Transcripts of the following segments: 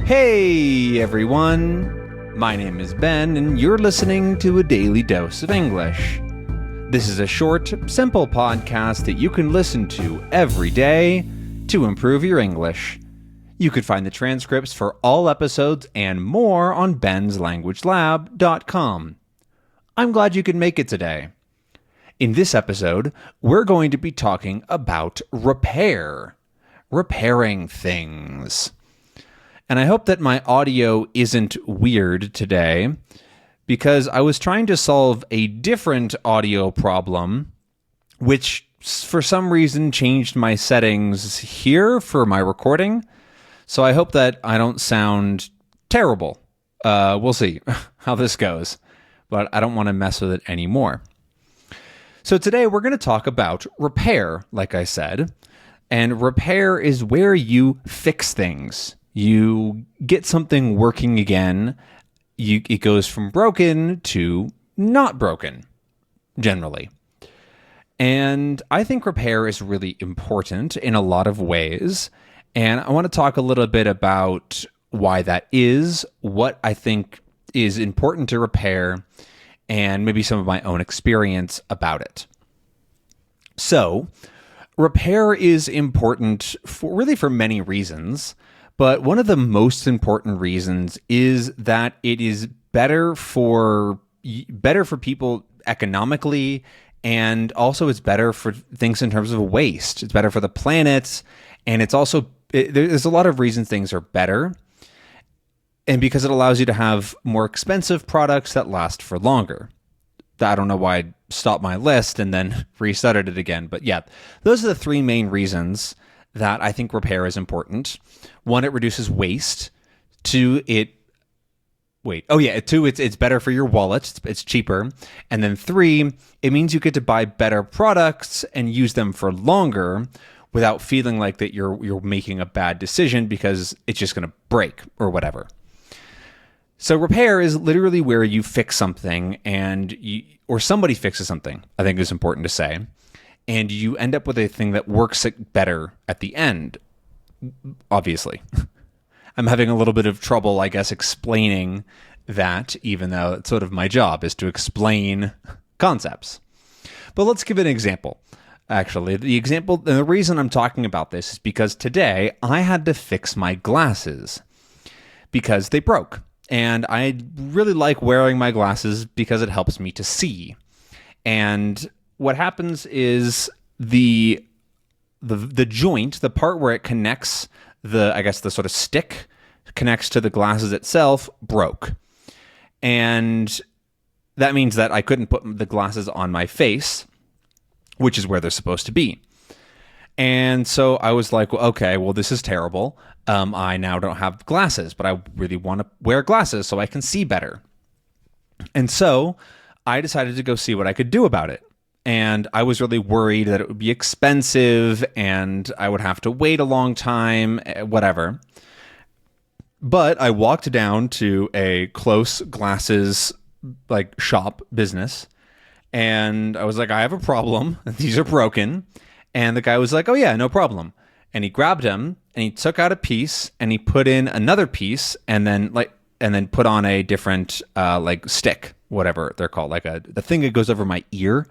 Hey everyone, my name is Ben and you're listening to a daily dose of English. This is a short, simple podcast that you can listen to every day to improve your English. You can find the transcripts for all episodes and more on benslanguagelab.com. I'm glad you could make it today. In this episode, we're going to be talking about repairing things. And I hope that my audio isn't weird today, because I was trying to solve a different audio problem, which for some reason changed my settings here for my recording. So I hope that I don't sound terrible. We'll see how this goes, but I don't want to mess with it anymore. So today we're going to talk about repair, like I said, and repair is where you fix things. You get something working again. It goes from broken to not broken, generally. And I think repair is really important in a lot of ways. And I want to talk a little bit about why that is, what I think is important to repair, and maybe some of my own experience about it. So, repair is important for many reasons. But one of the most important reasons is that it is better for people economically, and also it's better for things in terms of waste. It's better for the planet, and it's also there's a lot of reasons things are better, and because it allows you to have more expensive products that last for longer. I don't know why I stopped my list and then restarted it again, but yeah, those are the three main reasons that I think repair is important. One, it reduces waste. Two, it's better for your wallet. It's cheaper. And then three, it means you get to buy better products and use them for longer without feeling like that you're making a bad decision because it's just going to break or whatever. So repair is literally where you fix something or somebody fixes something, I think is important to say. And you end up with a thing that works better at the end, obviously. I'm having a little bit of trouble, I guess, explaining that, even though it's sort of my job is to explain concepts. But let's give an example. Actually, the reason I'm talking about this is because today I had to fix my glasses because they broke. And I really like wearing my glasses because it helps me to see. And what happens is the joint, the part where it connects the sort of stick connects to the glasses itself, broke. And that means that I couldn't put the glasses on my face, which is where they're supposed to be. And so I was like, well, this is terrible. I now don't have glasses, but I really want to wear glasses so I can see better. And so I decided to go see what I could do about it. And I was really worried that it would be expensive and I would have to wait a long time, whatever. But I walked down to a close glasses shop business, and I was like, I have a problem. These are broken. And the guy was like, oh yeah, no problem. And he grabbed them and he took out a piece and he put in another piece and then put on a different stick, whatever they're called, the thing that goes over my ear.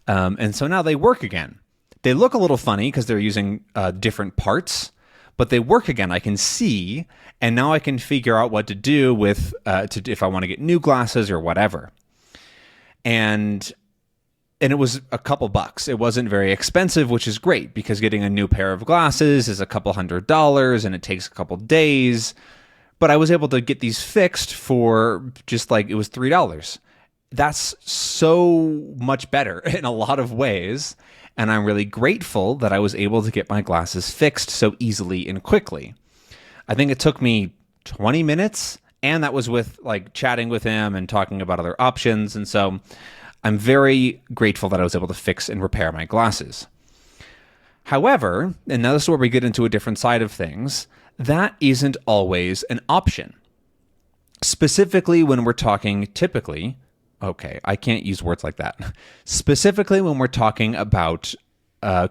And so now they work again. They look a little funny because they're using different parts, but they work again. I can see, and now I can figure out what to do with if I want to get new glasses or whatever. And it was a couple bucks. It wasn't very expensive, which is great because getting a new pair of glasses is a couple $100 and it takes a couple days. But I was able to get these fixed for it was $3. That's so much better in a lot of ways, and I'm really grateful that I was able to get my glasses fixed so easily and quickly. I think it took me 20 minutes, and that was with chatting with him and talking about other options, and so I'm very grateful that I was able to fix and repair my glasses. However, and now this is where we get into a different side of things, that isn't always an option. Specifically when we're talking I can't use words like that. Specifically when we're talking about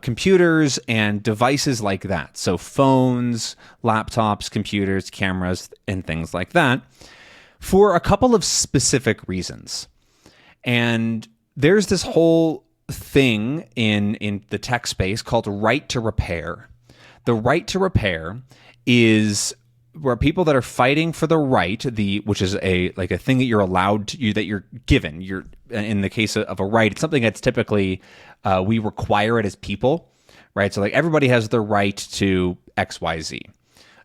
computers and devices like that. So phones, laptops, computers, cameras, and things like that for a couple of specific reasons. And there's this whole thing in the tech space called right to repair. The right to repair is where people that are fighting for the right, which is a thing that you're allowed to, that you're given. You're in the case of a right, it's something that's typically we require it as people, right? So like everybody has the right to X, Y, Z.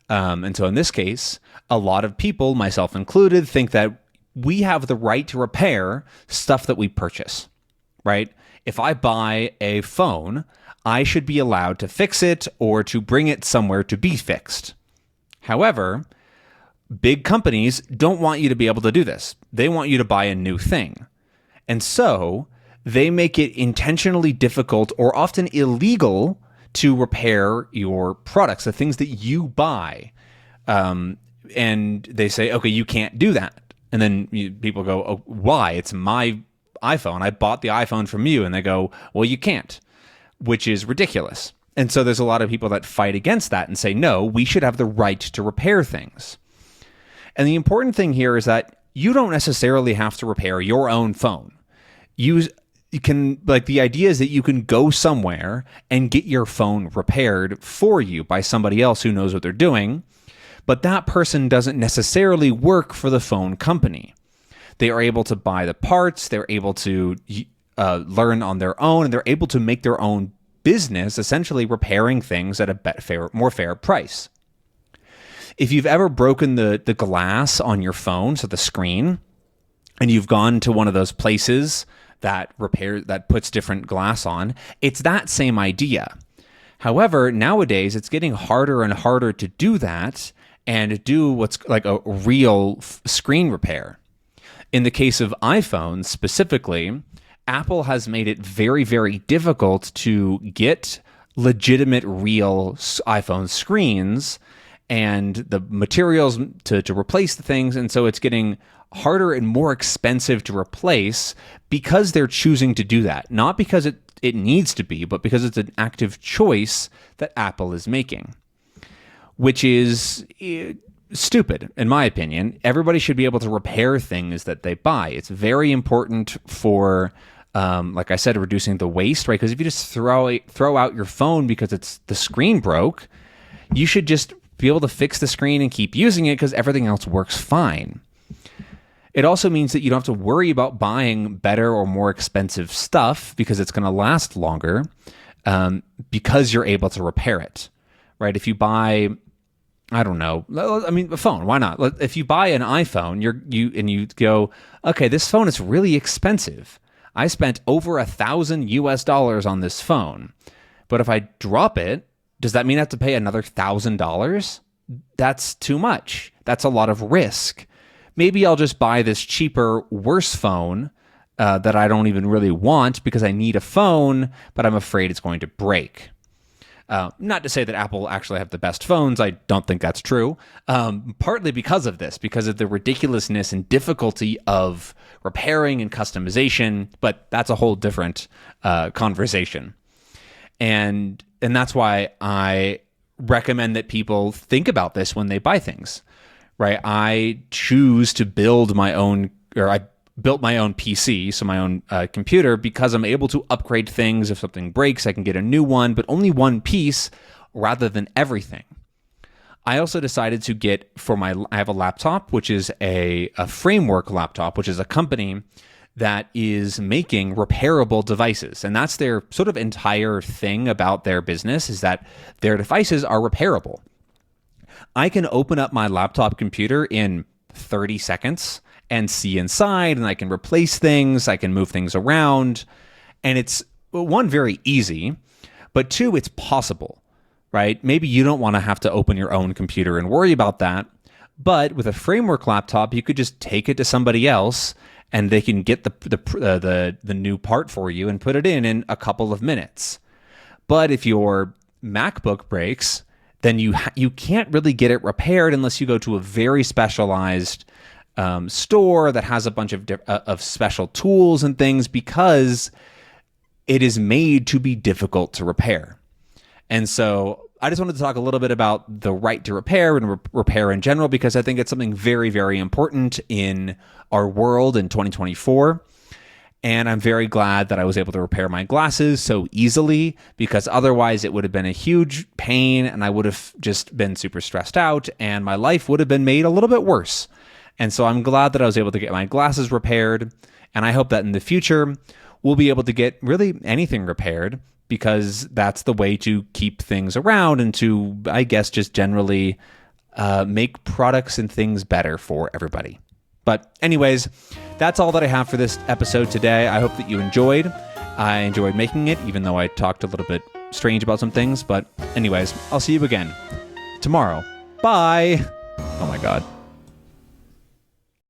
And so in this case, a lot of people, myself included, think that we have the right to repair stuff that we purchase, right? If I buy a phone, I should be allowed to fix it or to bring it somewhere to be fixed. However, big companies don't want you to be able to do this. They want you to buy a new thing. And so they make it intentionally difficult or often illegal to repair your products, the things that you buy. And they say, okay, you can't do that. And then people go, oh, why? It's my iPhone. I bought the iPhone from you. And they go, well, you can't, which is ridiculous. And so there's a lot of people that fight against that and say, no, we should have the right to repair things. And the important thing here is that you don't necessarily have to repair your own phone. You can, the idea is that you can go somewhere and get your phone repaired for you by somebody else who knows what they're doing. But that person doesn't necessarily work for the phone company. They are able to buy the parts, they're able to learn on their own, and they're able to make their own business, essentially repairing things at a more fair price. If you've ever broken the glass on your phone, so the screen, and you've gone to one of those places that puts different glass on, it's that same idea. However, nowadays it's getting harder and harder to do that and do what's like a real screen repair. In the case of iPhones specifically, Apple has made it very, very difficult to get legitimate real iPhone screens and the materials to replace the things. And so it's getting harder and more expensive to replace because they're choosing to do that. Not because it needs to be, but because it's an active choice that Apple is making, which is stupid, in my opinion. Everybody should be able to repair things that they buy. It's very important for like I said, reducing the waste, right? Because if you just throw out your phone because the screen broke, you should just be able to fix the screen and keep using it because everything else works fine. It also means that you don't have to worry about buying better or more expensive stuff because it's going to last longer because you're able to repair it, right? If you buy, I don't know, I mean, a phone, why not? If you buy an iPhone, you go, okay, this phone is really expensive. I spent over $1,000 on this phone, but if I drop it, does that mean I have to pay another $1,000? That's too much. That's a lot of risk. Maybe I'll just buy this cheaper, worse phone that I don't even really want because I need a phone, but I'm afraid it's going to break. Not to say that Apple actually have the best phones. I don't think that's true. Partly because of this, because of the ridiculousness and difficulty of repairing and customization, but that's a whole different conversation. And that's why I recommend that people think about this when they buy things, right? I choose to build my own, or I built my own PC, so my own computer, because I'm able to upgrade things. If something breaks, I can get a new one, but only one piece rather than everything. I also decided to get I have a laptop, which is a Framework laptop, which is a company that is making repairable devices. And that's their sort of entire thing about their business, is that their devices are repairable. I can open up my laptop computer in 30 seconds and see inside, and I can replace things, I can move things around, and it's, one, very easy, but two, it's possible, right? Maybe you don't want to have to open your own computer and worry about that, but with a Framework laptop, you could just take it to somebody else, and they can get the new part for you and put it in a couple of minutes. But if your MacBook breaks, then you can't really get it repaired unless you go to a very specialized store that has a bunch of special tools and things, because it is made to be difficult to repair. And so I just wanted to talk a little bit about the right to repair and repair in general, because I think it's something very, very important in our world in 2024. And I'm very glad that I was able to repair my glasses so easily, because otherwise it would have been a huge pain and I would have just been super stressed out and my life would have been made a little bit worse. And so I'm glad that I was able to get my glasses repaired. And I hope that in the future, we'll be able to get really anything repaired, because that's the way to keep things around and to, I guess, just generally make products and things better for everybody. But anyways, that's all that I have for this episode today. I hope that you enjoyed. I enjoyed making it, even though I talked a little bit strange about some things. But anyways, I'll see you again tomorrow. Bye. Oh my God.